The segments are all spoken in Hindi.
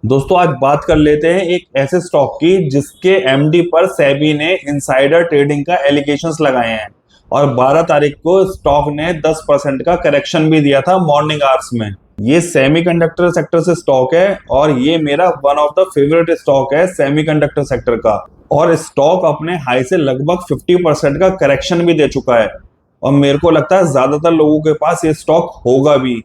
दोस्तों आज बात कर लेते हैं एक ऐसे स्टॉक की जिसके एमडी पर सेबी ने इनसाइडर ट्रेडिंग का एलिगेशंस लगाए हैं और 12 तारीख को स्टॉक ने 10% का करेक्शन भी दिया था मॉर्निंग आवर्स में। ये सेमीकंडक्टर सेक्टर से स्टॉक है और ये मेरा one of the favourite stock है सेमीकंडक्टर सेक्टर का। और स्टॉक अपने हाई से लगभग 50% का करेक्शन भी दे चुका है और मेरे को लगता है ज्यादातर लोगों के पास ये स्टॉक होगा भी।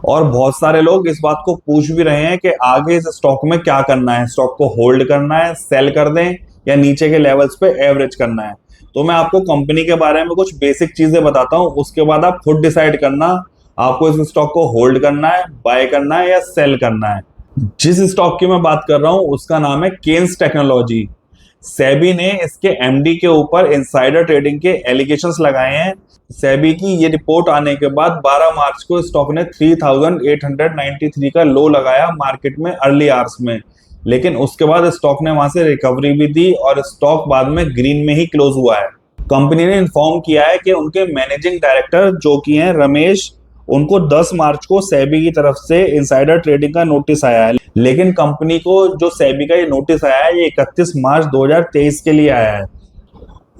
और बहुत सारे लोग इस बात को पूछ भी रहे हैं कि आगे इस स्टॉक में क्या करना है, स्टॉक को होल्ड करना है, सेल कर दें या नीचे के लेवल्स पे एवरेज करना है। तो मैं आपको कंपनी के बारे में कुछ बेसिक चीजें बताता हूं, उसके बाद आप खुद डिसाइड करना आपको इस स्टॉक को होल्ड करना है, बाय करना है या सेल करना है। जिस स्टॉक की मैं बात कर रहा हूं उसका नाम है केन्स टेक्नोलॉजी। सेबी ने इसके एमडी के ऊपर इनसाइडर ट्रेडिंग के एलिगेशंस लगाए हैं। सेबी की ये रिपोर्ट आने के बाद 12 मार्च को स्टॉक ने 3893 का लो लगाया मार्केट में अर्ली आवर्स में, लेकिन उसके बाद स्टॉक ने वहां से रिकवरी भी दी और स्टॉक बाद में ग्रीन में ही क्लोज हुआ है। कंपनी ने इन्फॉर्म किया है कि उनके मैनेजिंग डायरेक्टर जो कि हैं रमेश, उनको 10 मार्च को सेबी की तरफ से इनसाइडर ट्रेडिंग का नोटिस आया है, लेकिन कंपनी को जो सेबी का ये नोटिस आया है ये 31 मार्च 2023 के लिए आया है।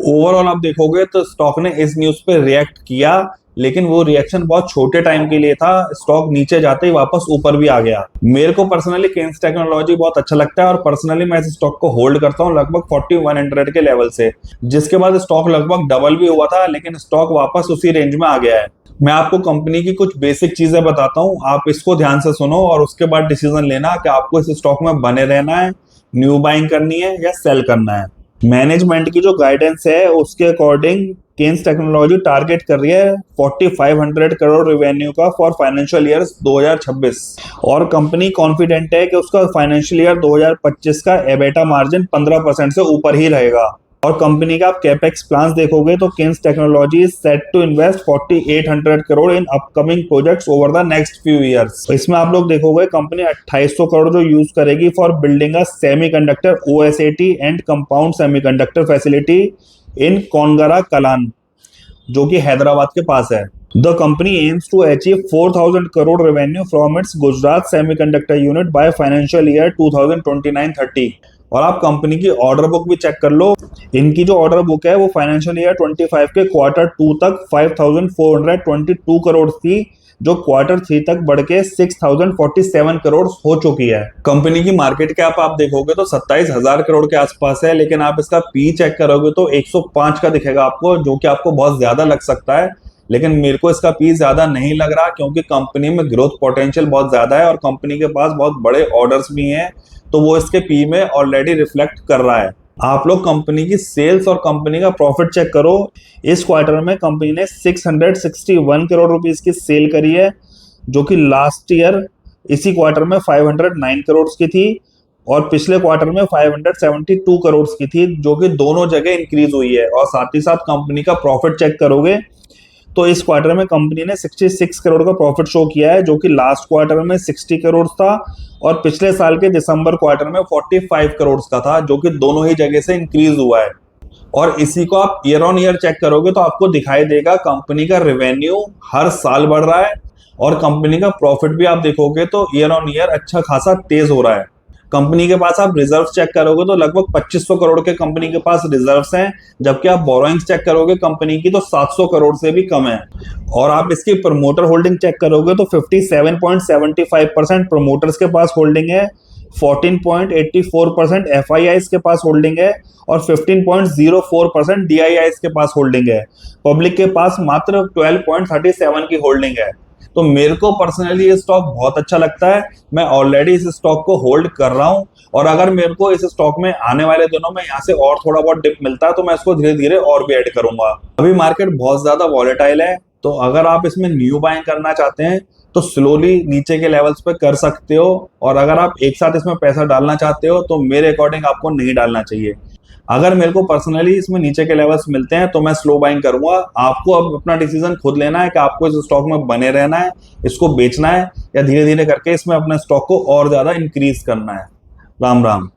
ओवरऑल आप देखोगे तो स्टॉक ने इस न्यूज पे रिएक्ट किया, लेकिन वो रिएक्शन बहुत छोटे टाइम के लिए था। स्टॉक नीचे जाते ही वापस ऊपर भी आ गया। मेरे को पर्सनली केन्स टेक्नोलॉजी बहुत अच्छा लगता है और पर्सनली मैं इस स्टॉक को होल्ड करता हूँ लगभग 4100 के लेवल से, जिसके बाद स्टॉक लगभग डबल भी हुआ था, लेकिन स्टॉक वापस उसी रेंज में आ गया है। मैं आपको कंपनी की कुछ बेसिक चीजें बताता हूँ, आप इसको ध्यान से सुनो और उसके बाद डिसीजन लेना कि आपको इस स्टॉक में बने रहना है, न्यू बाइंग करनी है या सेल करना है। मैनेजमेंट की जो गाइडेंस है उसके अकॉर्डिंग केन्स टेक्नोलॉजी टारगेट कर रही है 4500 करोड़ रेवेन्यू का फॉर फाइनेंशियल ईयर 2026 और कंपनी कॉन्फिडेंट है कि उसका फाइनेंशियल ईयर 2025 का एबेटा मार्जिन 15% से ऊपर ही रहेगा। और कंपनी का आप कैपेक्स प्लान्स देखोगे तो Kaynes Technology is set to invest 4800 crore in upcoming projects over the next few years. इसमें आप लोग देखोगे कंपनी 2800 करोड़ जो यूज करेगी for building a semiconductor OSAT and compound semiconductor facility in Kongara Kalan, जो कि हैदराबाद के पास है। The company aims to achieve 4000 crore revenue from its Gujarat semiconductor unit by financial year 2029-30। और आप कंपनी की ऑर्डर बुक भी चेक कर लो। इनकी जो ऑर्डर बुक है वो फाइनेंशियल ईयर 25 के Q2 तक 5422 करोड़ थी, जो Q3 तक बढ़ के 6047 करोड़ हो चुकी है। कंपनी की मार्केट कैप आप देखोगे तो 27,000 करोड़ के आसपास है, लेकिन आप इसका पी चेक करोगे तो 105 का दिखेगा आपको, जो कि आपको बहुत ज्यादा लग सकता है, लेकिन मेरे को इसका पी ज्यादा नहीं लग रहा क्योंकि कंपनी में ग्रोथ पोटेंशियल बहुत ज्यादा है और कंपनी के पास बहुत बड़े ऑर्डर्स भी हैं, तो वो इसके पी में ऑलरेडी रिफ्लेक्ट कर रहा है। आप लोग कंपनी की सेल्स और कंपनी का प्रॉफिट चेक करो। इस क्वार्टर में कंपनी ने 661 करोड़ रुपीस की सेल करी है, जो कि लास्ट ईयर इसी क्वार्टर में 509 करोड़ की थी और पिछले क्वार्टर में 572 करोड़ की थी, जो कि दोनों जगह इंक्रीज हुई है। और साथ ही साथ कंपनी का प्रॉफिट चेक करोगे तो इस क्वार्टर में कंपनी ने 66 करोड़ का प्रॉफिट शो किया है, जो कि लास्ट क्वार्टर में 60 करोड़ था और पिछले साल के दिसंबर क्वार्टर में 45 करोड़ का था, जो कि दोनों ही जगह से इंक्रीज हुआ है। और इसी को आप ईयर ऑन ईयर चेक करोगे तो आपको दिखाई देगा कंपनी का रेवेन्यू हर साल बढ़ रहा है और कंपनी का प्रॉफिट भी आप देखोगे तो ईयर ऑन ईयर अच्छा खासा तेज हो रहा है। कंपनी के पास आप रिजर्व चेक करोगे तो लगभग 2500 करोड़ के कंपनी के पास रिजर्व्स हैं, जबकि आप बोरोइंग्स चेक करोगे कंपनी की तो 700 करोड़ से भी कम है। और आप इसकी प्रमोटर होल्डिंग चेक करोगे तो 57.75% प्रमोटर्स के पास होल्डिंग है, 14.84% एफआईआईस के पास होल्डिंग है और 15.04% डीआईआईस के पास होल्डिंग है। पब्लिक के पास मात्र 12.37 की होल्डिंग है। तो मेरे को पर्सनली ये स्टॉक बहुत अच्छा लगता है। मैं ऑलरेडी इस स्टॉक को होल्ड कर रहा हूं और अगर मेरे को इस स्टॉक में आने वाले दिनों में यहाँ से और थोड़ा बहुत डिप मिलता है तो मैं इसको धीरे धीरे और भी ऐड करूंगा। अभी मार्केट बहुत ज्यादा वॉलेटाइल है, तो अगर आप इसमें न्यू बाइंग करना चाहते हैं तो स्लोली नीचे के लेवल्स पे कर सकते हो, और अगर आप एक साथ इसमें पैसा डालना चाहते हो तो मेरे अकॉर्डिंग आपको नहीं डालना चाहिए। अगर मेरे को पर्सनली इसमें नीचे के लेवल्स मिलते हैं तो मैं स्लो बाइंग करूंगा। आपको अब अपना डिसीजन खुद लेना है कि आपको इस स्टॉक में बने रहना है, इसको बेचना है या धीरे धीरे करके इसमें अपने स्टॉक को और ज्यादा इंक्रीज करना है। राम राम।